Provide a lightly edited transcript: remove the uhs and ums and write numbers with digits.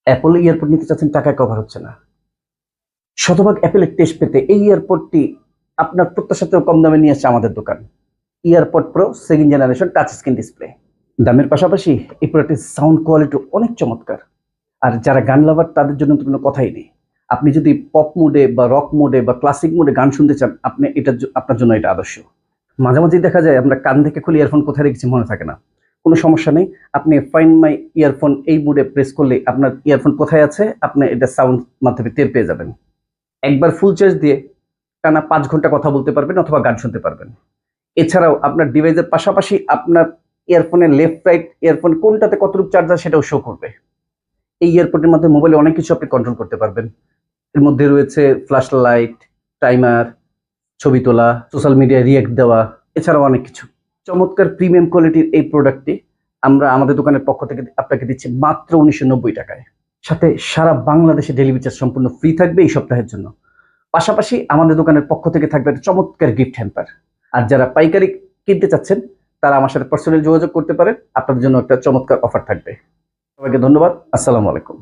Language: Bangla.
অ্যাপল ইয়ারপড নিতে চাচ্ছেন, টাকায় কভার হচ্ছে না। শতভাগ অ্যাপেলের টেস্ট পেতে এই ইয়ারপডটি আপনার প্রত্যাশাতেও কম দামে নিয়ে আসছে আমাদের দোকান। EarPod pro second generation touch screen display. দামের পাশাপাশি এই প্রোডাক্টের সাউন্ড কোয়ালিটি অনেক চমৎকার। আর যারা গান লাভার তাদের জন্য তো কোনো কথাই নেই। আপনি যদি পপ মোডে বা রক মোডে বা ক্লাসিক মোডে গান শুনতে চান, আপনি আপনার জন্য এটা আদর্শ। মাঝে মাঝেই দেখা যায় আমরা কান থেকে খুলে ইয়ারফোন কোথায় রেখেছি মনে থাকে না। কোনো সমস্যা নেই, আপনি ফাইন্ড মাই ইয়ারফোন এই মোডে প্রেস করলে আপনার ইয়ারফোন কোথায় আছে আপনি এটা সাউন্ড মাধ্যমে টের পেয়ে যাবেন। একবার ফুল চার্জ দিয়ে টানা 5 ঘন্টা কথা বলতে পারবেন অথবা গান শুনতে পারবেন। এছাড়াও আপনার ডিভাইসের পাশাপাশি আপনার ইয়ারফোনের লেফট রাইট ইয়ারফোন কোনটাতে কতটুকু চার্জ আছে সেটাও শো করবে। এই ইয়ারপডের মাধ্যমে মোবাইলে অনেক কিছু আপনি কন্ট্রোল করতে পারবেন। এর মধ্যে রয়েছে ফ্ল্যাশ লাইট, টাইমার, ছবি তোলা, সোশ্যাল মিডিয়ায় রিয়েক্ট দেওয়া, এছাড়াও অনেক কিছু। চমৎকার প্রিমিয়াম কোয়ালিটির এই প্রোডাক্টটি আমরা আমাদের দোকানের পক্ষ থেকে আপনাকে দিচ্ছি মাত্র 1990 টাকায়। সাথে সারা বাংলাদেশে ডেলিভারি চার্জ সম্পূর্ণ ফ্রি থাকবে এই সপ্তাহের জন্য। পাশাপাশি আমাদের দোকানের পক্ষ থেকে থাকবে একটা চমৎকার গিফট হ্যাম্পার। আর যারা পাইকারি কিনতে চাচ্ছেন তারা আমার সাথে পার্সোনালি যোগাযোগ করতে পারেন, আপনাদের জন্য একটা চমৎকার অফার থাকবে। সবাইকে ধন্যবাদ। আসসালামু আলাইকুম।